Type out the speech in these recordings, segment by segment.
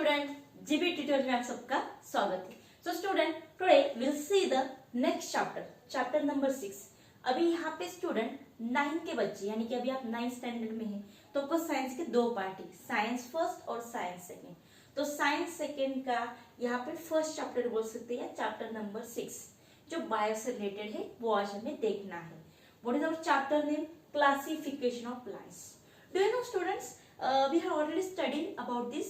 Student, GB tutorial में आप सबका स्वागत है। So student, today will see the next chapter number 6। अभी यहाँ पे स्टूडेंट 9 के बच्चे, यानी कि अभी आप 9th स्टैंडर्ड में हैं, तो आपको साइंस के दो पार्ट है, साइंस फर्स्ट और साइंस सेकेंड। तो साइंस सेकेंड का यहाँ पे फर्स्ट चैप्टर बोल सकते हैं, चैप्टर नंबर 6 जो बायो से रिलेटेड है, वो आज हमें देखना है। What is our chapter name? Classification of plants. Do you know students, we have already studied about this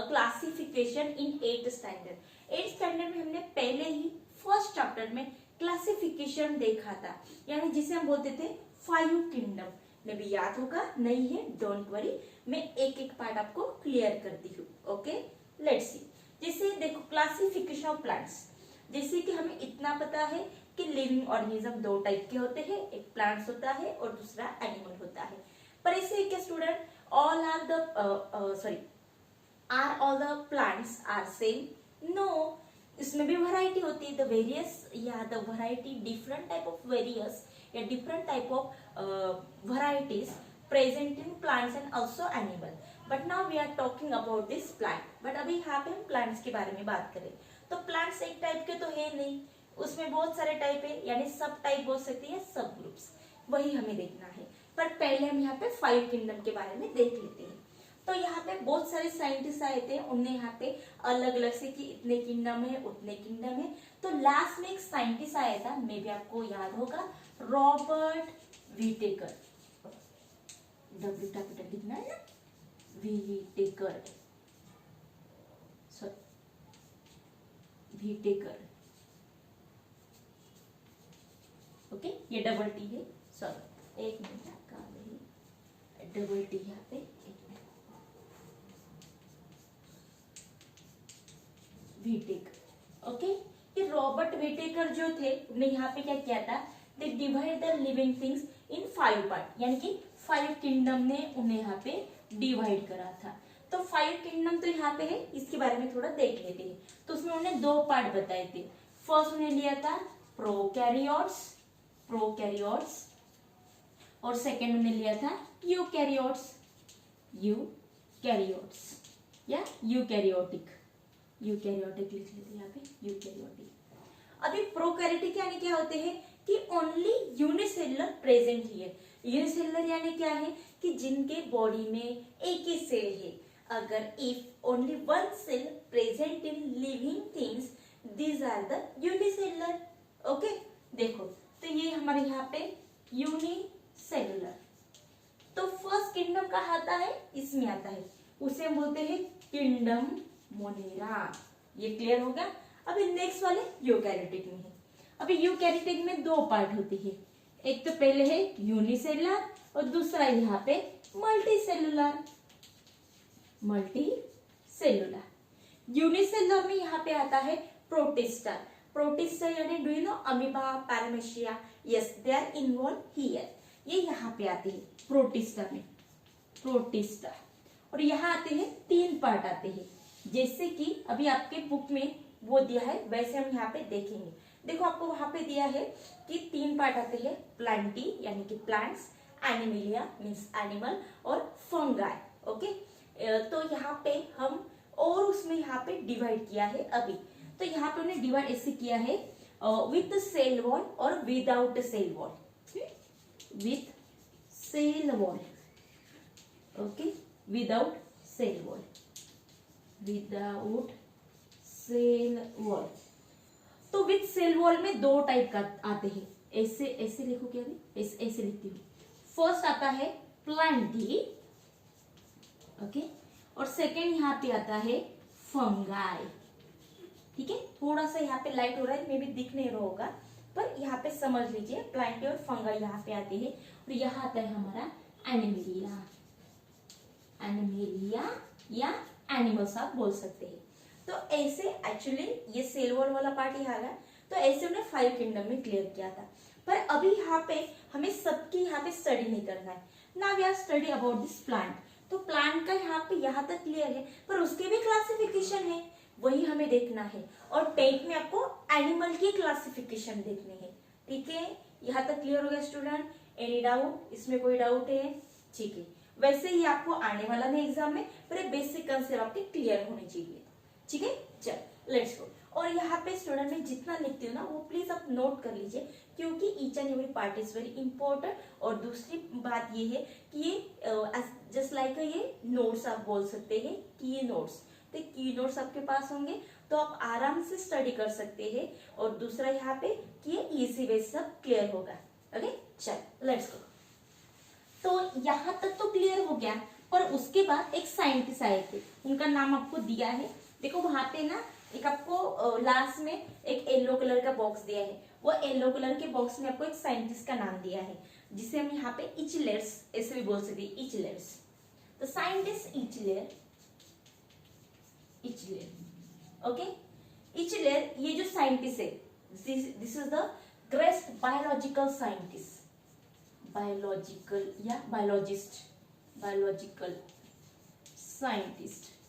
classification in 8th standard। 8th standard में हमने पहले ही फर्स्ट चैप्टर में क्लासिफिकेशन देखा था, यानी जिसे हम बोलते थे 5 किंगडम। में भी याद होगा, नहीं है डोंट वरी, मैं एक एक पार्ट आपको क्लियर करती हूँ। Okay, let's see. जैसे देखो क्लासिफिकेशन ऑफ प्लांट्स, जैसे कि हमें इतना पता है कि लिविंग ऑर्गेनिज्म दो टाइप के होते हैं, एक प्लांट्स होता है और दूसरा एनिमल होता है। पर ऐसे क्या student, all are the are all the plants are same? No, इसमें भी वैरायटी होती है। the various या the variety different type of various या different type of varieties present in plants and also animal, but now we are talking about this plant। but अभी यहाँ पे हम plants के बारे में बात करें तो plants एक टाइप के तो है नहीं, उसमें बहुत सारे टाइप है, यानी सब टाइप बोल सकते हैं, सब ग्रुप्स, वही हमें देखना है। पर पहले हम यहाँ पे 5 किंगडम के बारे में देख लेते हैं। तो यहाँ पे बहुत सारे साइंटिस्ट आए थे, उनने यहाँ पे अलग अलग से कि इतने किंगडम है उतने किंगडम है। तो लास्ट में एक साइंटिस्ट आया था, मे भी आपको याद होगा, रॉबर्ट विटेकर। डब्ल्यू कैपिटल लिखना है ना, विटेकर, सॉरी विटेकर। ओके, ये डबल टी है, सॉरी एक मिनट, डबल टी यहाँ पे, विटेकर। ओके, ये रॉबर्ट विटेकर जो थे, उन्होंने यहाँ पे क्या किया था, they divide the living things in 5 part, यानी कि 5 किंगडम ने उन्हें यहाँ पे डिवाइड करा था। तो 5 किंगडम तो यहाँ पे है, इसके बारे में थोड़ा देख लेते हैं। तो उसमें उन्होंने 2 पार्ट बताए थे। फर्स्ट उन्हें लिया था प्रोकैरियोट्स और सेकेंड उन्हें लिया था यूकैरियोट्स या यूकैरियोटिक लिख लेते हैं यहाँ पे, यूकैरियोटिक। अभी प्रोकैरियोटिक यानी क्या होते हैं कि only unicellular present here. Unicellular यानी क्या है कि जिनके बॉडी में एक ही सेल है। अगर if only one cell present in living things, these are the unicellular. Okay, देखो तो ये हमारे यहाँ पे यूनिसेलुलर। तो फर्स्ट किंगडम कहाँ आता है, इसमें आता है, उसे हम बोलते हैं किंगडम मोनेरा। ये क्लियर होगा। अभी नेक्स्ट वाले यूकैरियोटिक में है। अभी यूकैरियोटिक में 2 पार्ट होते हैं, एक तो पहले है यूनिसेलुलर और दूसरा यहाँ पे मल्टीसेलुलर। यूनिसेलुलर में यहाँ पे आता है प्रोटिस्टा यानी do you know amoeba, paramecia, yes they are involve here. ये यहाँ पे आते हैं प्रोटिस्टा। और यहाँ आते हैं 3 पार्ट आते हैं, जैसे कि अभी आपके बुक में वो दिया है, वैसे हम यहाँ पे देखेंगे। देखो आपको वहां पे दिया है कि 3 पार्ट आते हैं, प्लांटी यानी कि प्लांट्स, एनिमिलिया मीन्स एनिमल, और फंगाई। ओके, तो यहाँ पे हम और उसमें यहाँ पे डिवाइड किया है। अभी तो यहाँ पे उन्हें डिवाइड ऐसे किया है, विथ सेल वॉल और without cell wall. With cell wall, okay, without cell wall. तो विथ सेल वॉल में 2 टाइप का आते हैं, ऐसे लिखो क्या, अभी ऐसे लिखती हूँ। फर्स्ट आता है प्लांटी, ओके, और सेकेंड यहाँ पे आता है फंगाई। ठीक है, थोड़ा सा यहाँ पे लाइट हो रहा है, मे भी दिख नहीं रहा होगा, पर यहाँ पे समझ लीजिए प्लांटी और फंगाई यहाँ पे आते हैं। और यहाँ आता है हमारा एनिमिलिया या एनिमल्स आप बोल सकते हैं। तो ऐसे एक्चुअली ये सेल वॉल वाला पार्ट यहाँ आया, तो ऐसे उन्हें 5 किंगडम में क्लियर किया था। पर अभी यहाँ पे हमें सबकी यहाँ पे स्टडी नहीं करना है ना, we are study about this plant. तो प्लांट का यहाँ पे यहाँ तक क्लियर है, पर उसके भी क्लासिफिकेशन है, वही हमें देखना है। और टेंथ में आपको एनिमल की क्लासिफिकेशन देखनी है। ठीक है, यहाँ तक क्लियर हो गया स्टूडेंट? एनी डाउट, इसमें कोई डाउट है? ठीक है, वैसे ही आपको आने वाला नहीं एग्जाम में, पर बेसिक कंसेप्ट आपके क्लियर होने चाहिए। ठीक है, चल लेट्स गो। और यहाँ पे स्टूडेंट में जितना लिखती हूँ ना वो प्लीज आप नोट कर लीजिए, क्योंकि each and every part is very important. और दूसरी बात ये है कि ये जस्ट लाइक ये नोट्स आप बोल सकते हैं, की नोट्स। तो की नोट्स आपके पास होंगे तो आप आराम से स्टडी कर सकते हैं। और दूसरा यहाँ पे कि ये इजी वे से सब क्लियर होगा। ओके, चल लेट्स गो। तो यहाँ तक तो क्लियर हो गया, पर उसके बाद एक साइंटिस्ट आए थे, उनका नाम आपको दिया है। देखो वहां पे ना एक आपको लास्ट में एक येलो कलर का बॉक्स दिया है, वो येलो कलर के बॉक्स में आपको एक साइंटिस्ट का नाम दिया है, जिसे हम यहाँ पे इचलेर्स ऐसे भी बोल सकते हैं, इचलेर्स। तो साइंटिस्ट इचलेर, इचलेर, ओके। इचलेर ये जो साइंटिस्ट है, this is the great biological scientist, biological या बायोलॉजिस्ट, बायोलॉजिकल साइंटिस्ट।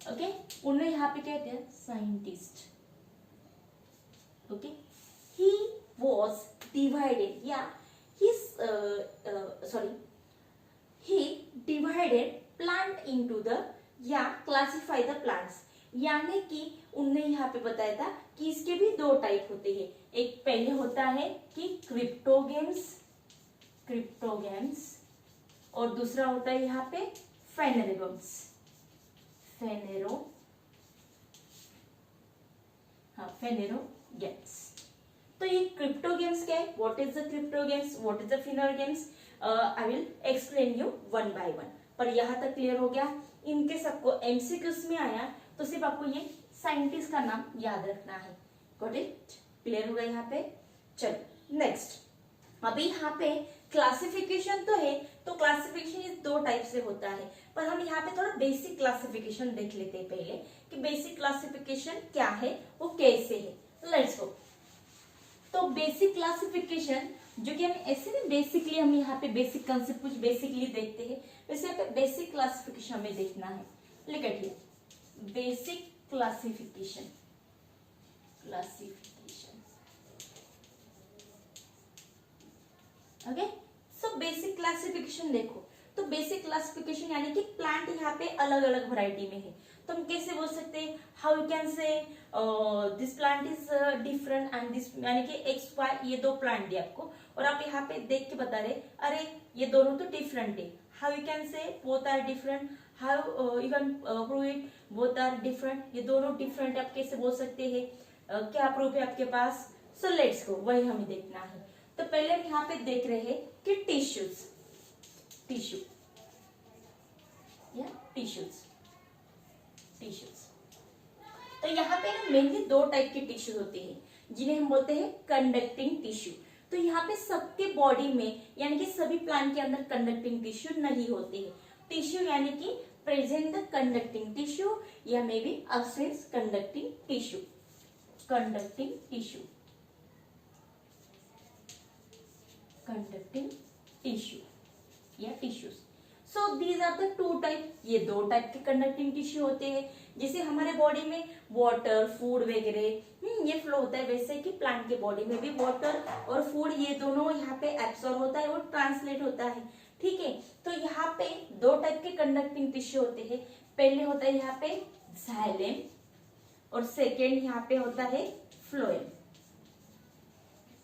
ओके, उन्हें यहाँ पे कहते हैं scientist. Okay, he was divided या he divided plant into the या classify the plants, यानी कि उन्हें यहाँ पे बताया था कि इसके भी दो टाइप होते हैं। एक पहले होता है कि क्रिप्टोगेम्स, क्रिप्टोगेम्स, और दूसरा होता है यहाँ पे फेनेरोगेम्स, फेनेरो, हाँ फेनेरोगेम्स। तो ये क्रिप्टो गेम्स क्या है, what is the crypto games, what is the finer games, I will explain you one by one. पर यहाँ तक क्लियर हो गया। इनके सबको एमसीक्यूज में आया तो सिर्फ आपको ये साइंटिस्ट का नाम याद रखना है। गॉट इट, क्लियर हो गया यहाँ पे। चलो नेक्स्ट, अभी यहाँ पे क्लासिफिकेशन तो है, तो क्लासिफिकेशन इस दो टाइप से होता है, पर हम यहाँ पे थोड़ा बेसिक क्लासिफिकेशन देख लेते हैं पहले कि बेसिक क्लासिफिकेशन क्या है, वो कैसे है। Let's go. तो बेसिक क्लासिफिकेशन जो कि हम ऐसे नहीं, बेसिकली हम यहाँ पे बेसिक कंसेप्ट कुछ बेसिकली देखते हैं, वैसे यहाँ पे बेसिक क्लासिफिकेशन हमें देखना है। Look at here, basic classification, classification, okay. So basic classification देखो, तो बेसिक क्लासिफिकेशन यानी कि प्लांट यहाँ पे अलग अलग वैरायटी में है, तो हम कैसे बोल सकते हैं, हाउ यू कैन से this plant is different and this, यानी कि एक्स वाई ये दो प्लांट दिए आपको और आप यहाँ पे देख के बता रहे अरे ये दोनों तो डिफरेंट है। How you can say both are different, how you can prove it both are different, ये दोनों डिफरेंट आप कैसे बोल सकते हैं, क्या प्रूफ है आपके पास। सो लेट्स गो, वही हमें देखना है। तो पहले हम यहाँ पे देख रहे हैं कि टिश्यूज, टिश्यू या टिश्यूज, टिश्यूज। तो यहाँ पे ना मेनली दो टाइप के टिश्यूज होते हैं जिन्हें हम बोलते हैं कंडक्टिंग टिश्यू। तो यहाँ पे सबके बॉडी में यानी कि सभी प्लांट के अंदर कंडक्टिंग टिश्यू नहीं होते हैं। टिश्यू यानी कि प्रेजेंट द कंडक्टिंग टिश्यू या may be absence conducting tissue, conducting tissue, conducting tissue या tissues. So these are the two type, ये दो टाइप के कंडक्टिंग टिश्यू होते हैं। जैसे हमारे बॉडी में वाटर, फूड वगैरह ये फ्लो होता है, वैसे कि प्लांट के बॉडी में भी वाटर और फूड ये दोनों यहाँ पे एब्सॉर्ब होता है और ट्रांसलेट होता है। ठीक है, तो यहाँ पे दो टाइप के कंडक्टिंग टिश्यू होते हैं। पहले होता है यहाँ पे जाइलम और सेकेंड यहाँ पे होता है फ्लोएम।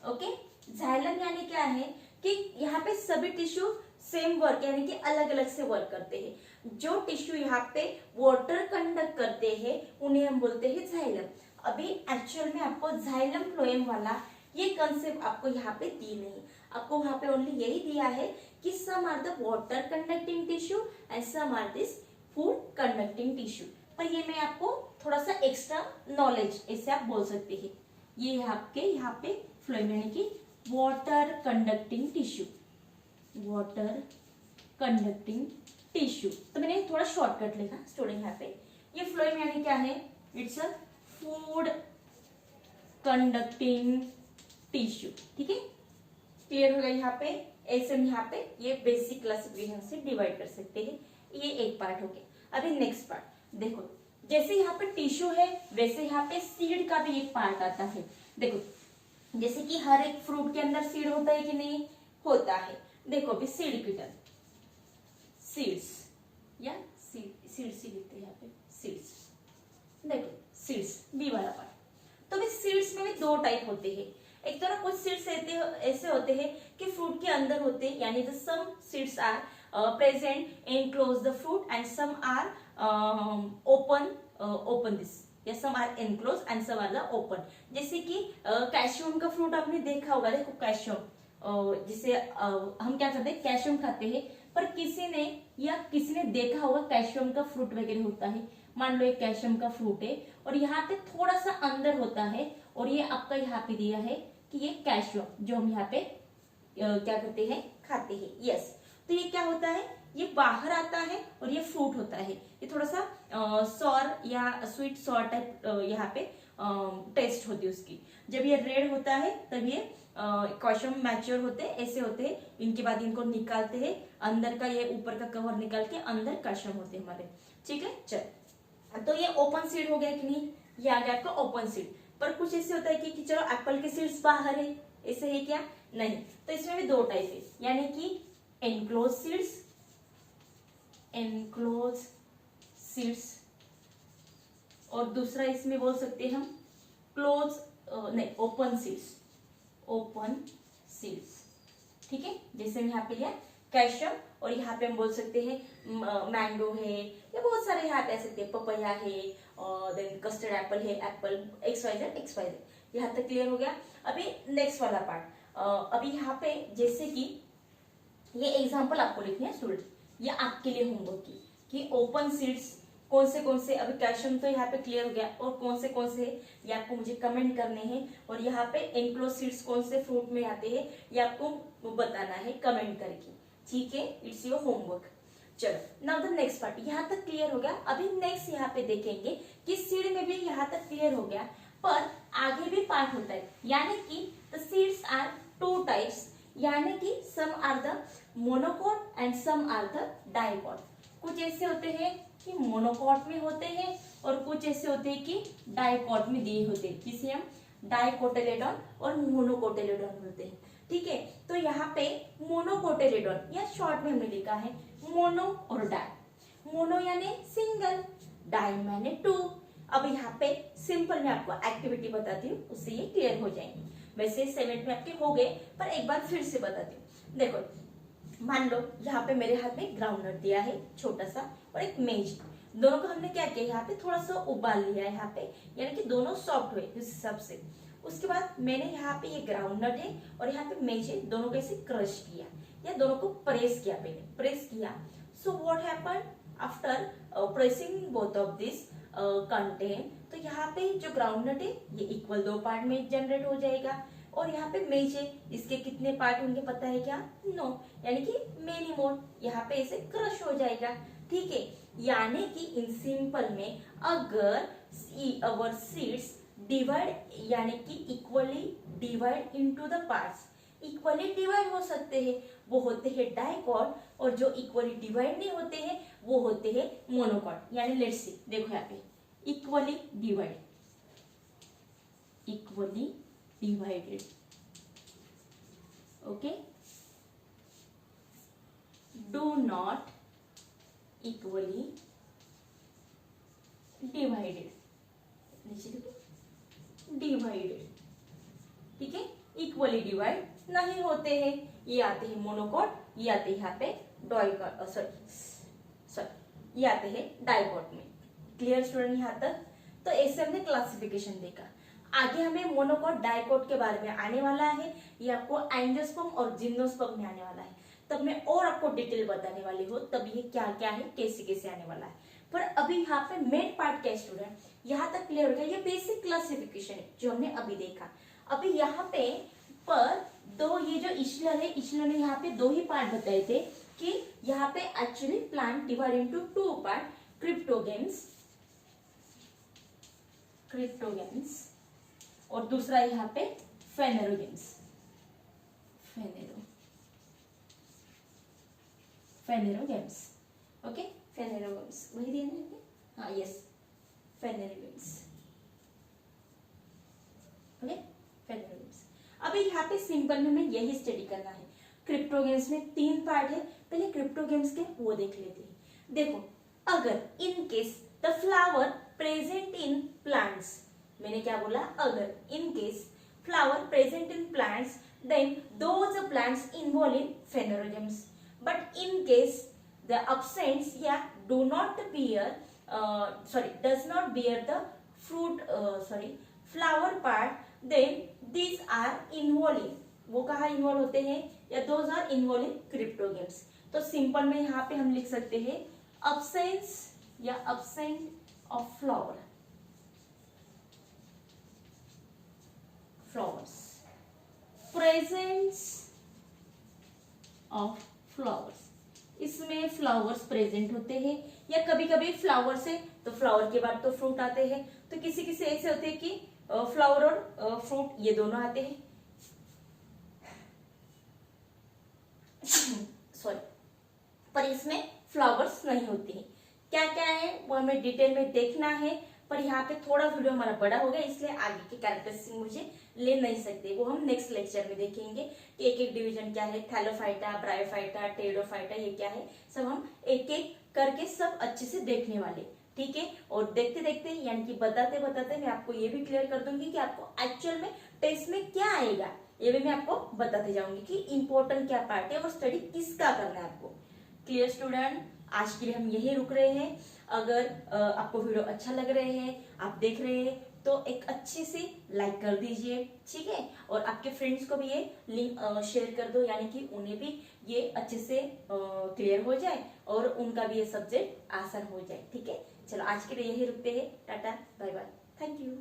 ओके, जाइलम यानी क्या है कि यहाँ पे सभी टिश्यू सेम वर्क यानी कि अलग अलग से वर्क करते हैं। जो टिश्यू यहाँ पे वाटर कंडक्ट करते हैं उन्हें हम बोलते हैं जाइलम। अभी एक्चुअल में आपको जाइलम फ्लोएम वाला ये कंसेप्ट आपको यहाँ पे दी नहीं, आपको वहां पे ओनली यही दिया है कि some are the water conducting tissue and some are this food conducting tissue. पर ये मैं आपको थोड़ा सा एक्स्ट्रा नॉलेज ऐसे आप बोल सकते हैं। ये आपके यहाँ पे फ्लोएम यानी कि water conducting tissue, water conducting tissue. तो मैंने थोड़ा शॉर्टकट लिखा स्टूडेंट यहाँ पे। ये फ्लोएम यानी क्या है, it's a food conducting tissue. ठीक है, क्लियर हो गया यहाँ पे। ऐसे हम यहाँ पे ये बेसिक क्लासिफिकेशन से डिवाइड कर सकते हैं। ये एक पार्ट हो गया। अभी नेक्स्ट पार्ट देखो, जैसे यहाँ पे टिश्यू है वैसे यहाँ पे सीड का भी एक पार्ट आता है। देखो जैसे कि हर एक फ्रूट के अंदर सीड होता है कि नहीं होता है। देखो अभी सीड किटन, सीड्स या सीड्स ही लिखते हैं यहाँ पे, सीड्स। देखो सीड्स बी वाला पार्ट। तो भी सीड्स में भी दो टाइप होते हैं। एक तरह कुछ सीड्स ऐसे होते हैं कि फ्रूट के अंदर होते हैं, यानी the some seeds are present in close the fruit and some are open this, या some are enclose and some are the open. जैसे कि कैल्शियम का फ्रूट आपने देखा होगा, देखो कैल्शियम जिसे हम क्या करते हैं, कैल्शियम खाते हैं। पर किसी ने देखा होगा कैल्शियम का फ्रूट वगैरह होता है। मान लो एक कैल्शियम का फ्रूट है और यहाँ पे थोड़ा सा अंदर होता है, और ये आपका यहाँ पे दिया है कि ये कैल्शियम जो हम यहाँ पे क्या करते हैं, खाते हैं। यस, तो ये क्या होता है, ये बाहर आता है और ये फ्रूट होता है। ये थोड़ा सा सॉर या स्वीट सॉर टाइप यहाँ पे टेस्ट होती है उसकी। जब ये रेड होता है तब ये कैल्शियम मैच्योर होते हैं, ऐसे होते हैं। इनके बाद इनको निकालते हैं, अंदर का ये ऊपर का कवर निकाल के अंदर कैल्शियम होते हैं हमारे। ठीक है, चल तो ये ओपन सीड हो गया कि नहीं, ये आ गया आपका ओपन सीड। पर कुछ ऐसे होता है कि चलो एप्पल के सीड्स बाहर है, ऐसे है क्या, नहीं। तो इसमें भी दो टाइप है, यानी कि एनक्लोज सीड्स, एनक्लोज सीड्स, और दूसरा इसमें बोल सकते हैं हम क्लोज नहीं ओपन सीड्स, ओपन सीड्स। ठीक है, जैसे यहाँ पे लिया कैल्शियम, और यहाँ पे हम बोल सकते हैं मैंगो है, या बहुत सारे यहाँ पे ऐसे पपैया है, और देन कस्टर्ड एप्पल है, एप्पल XYZ। यहाँ तक क्लियर हो गया। अभी नेक्स्ट वाला पार्ट, अभी यहाँ पे जैसे कि ये एग्जांपल आपको लिखने हैं स्टूडेंट, ये आपके लिए होमवर्क की कि ओपन सीड्स कौन से अभी कैल्शियम तो यहाँ पे क्लियर हो गया, और कौन से ये आपको मुझे कमेंट करने हैं। और यहाँ पे एनक्लोज सीड्स कौन से फ्रूट में आते हैं ये आपको बताना है कमेंट करके। ठीक है, इट्स योर होमवर्क। चलो नाउ द नेक्स्ट पार्ट, यहाँ तक क्लियर हो गया। अभी नेक्स्ट यहाँ पे देखेंगे कि सीड में भी यहाँ तक क्लियर हो गया, पर आगे भी पार्ट होता है, यानी कि the seeds are two types, यानी कि some are the monocot and some are the dicot. कुछ ऐसे होते हैं कि मोनोकॉट में होते हैं, और कुछ ऐसे होते हैं कि डाइकॉट में दिए होते हैं, जिसे हम डाइकोटिलेडॉन और मोनोकोटिलेडॉन बोलते हैं। ठीक है, तो यहाँ पे मोनोकोटिलेडॉन या शॉर्ट में हमने लिखा है मोनो और डाई। मोनो यानी सिंगल, डाई माने टू। अब यहाँ पे सिंपल मैं आपको एक्टिविटी बताती हूँ, उससे ये क्लियर हो जाएंगे। वैसे 7 में आपके हो गए, पर एक बार फिर से बताती हूँ। देखो मान लो यहाँ पे मेरे हाथ में ग्राउंडनट दिया है छोटा सा, और एक मेज, दोनों को हमने क्या किया, यहाँ पे थोड़ा सा उबाल लिया है यहाँ पे, यानी कि दोनों सॉफ्ट हुए इस हिसाब से। उसके बाद मैंने यहाँ पे ये ग्राउंडनट है और यहाँ पे मेज है, दोनों को ऐसे क्रश किया या दोनों को प्रेस किया, पहले प्रेस किया। So what happened after pressing both of this contain, तो यहाँ पे जो ग्राउंडनट है ये इक्वल 2 पार्ट में जनरेट हो जाएगा, और यहाँ पे मेज है, इसके कितने पार्ट होंगे पता है क्या, नो, यानी कि मेनी मोर, यहाँ पे ऐसे क्रश हो जाएगा। ठीक है, यानी कि इन सिंपल में अगर अवर सीड्स डिवाइड, यानी कि equally divide into the parts, equally divide हो सकते हैं, वो होते हैं डाइकॉट, और जो इक्वली डिवाइड नहीं होते हैं वो होते हैं मोनोकॉट। यानी लेट्स सी, देखो यहाँ पे equally divide, equally divided, okay, do not equally divided, divided। ठीक है, इक्वली डिवाइड नहीं होते हैं, ये आते हैं मोनोकॉट, ये आते हैं यहाँ पे डाइकॉट, सॉरी ये आते हैं डाइकॉट में। क्लियर स्टूडेंट यहाँ तक? तो ऐसे हमने क्लासिफिकेशन देखा। आगे हमें मोनोकॉट डाइकॉट के बारे में आने वाला है, ये आपको एंजियोस्पर्म और जिम्नोस्पर्म में आने वाला है, तब मैं और आपको डिटेल बताने वाली हूँ, तब ये क्या क्या है, कैसे कैसे आने वाला है। पर अभी यहाँ पे मेन पार्ट क्या स्टूडेंट, यहाँ तक क्लियर हो गया, ये बेसिक क्लासिफिकेशन है जो हमने अभी देखा। अभी यहाँ पे पर दो, ये जो इशलर है, इशलर ने यहाँ पे 2 ही पार्ट बताए थे कि यहाँ पे actually plant divide into 2 part, cryptogams, cryptogams, और दूसरा यहाँ पे फेनेरोगेम्स, फेनेरोगेम्स, ओके, फेनेरोगेम्स वही दिया ना, हाँ यस, फेनेरोगेम्स, ओके, फेनेरोगेम्स। अभी यहाँ पे सिंपल में हमें यही स्टडी करना है। क्रिप्टोगेम्स में 3 पार्ट है, पहले क्रिप्टोगेम्स के वो देख लेते हैं। देखो, अगर in case the flower present in plants, मैंने क्या बोला, अगर in case flower present in plants then those plants involved in phanerogems, but in case the absents do not bear does not bear the fruit flower part, then these are involved in, वो कहाँ involve होते हैं, या those are involved in cryptogames। तो simple में यहाँ पे हम लिख सकते हैं absence या absent of flowers, presence of flowers, इसमें फ्लावर्स प्रेजेंट होते हैं, या कभी कभी फ्लावर से तो फ्लावर के बाद तो फ्रूट आते हैं, तो किसी किसी ऐसे होते हैं कि फ्लावर और फ्रूट ये दोनों आते हैं सॉरी, पर इसमें फ्लावर्स नहीं होते हैं। क्या क्या है वो हमें डिटेल में देखना है, पर यहाँ पे थोड़ा वीडियो हमारा बड़ा हो गया, इसलिए आगे के कैरेक्टरिस्टिक मुझे ले नहीं सकते, वो हम नेक्स्ट लेक्चर में देखेंगे कि एक एक डिवीजन क्या है, थैलोफाइटा, ब्रायोफाइटा, टेरिडोफाइटा, ये क्या है, सब हम एक एक करके सब अच्छे से देखने वाले, ठीक है। और देखते देखते यानी कि बताते बताते मैं आपको ये भी क्लियर कर दूंगी कि आपको एक्चुअल में टेस्ट में क्या आएगा, ये भी मैं आपको बताते जाऊंगी कि इंपॉर्टेंट क्या पार्ट है और स्टडी किसका करना है आपको। क्लियर स्टूडेंट, आज के लिए हम यही रुक रहे हैं। अगर आपको वीडियो अच्छा लग रहे हैं, आप देख रहे हैं, तो एक अच्छी सी लाइक कर दीजिए, ठीक है। और आपके फ्रेंड्स को भी ये लिंक शेयर कर दो, यानी कि उन्हें भी ये अच्छे से क्लियर हो जाए और उनका भी ये सब्जेक्ट आसान हो जाए, ठीक है। चलो आज के लिए यही रुकते हैं, tata bye bye, thank you.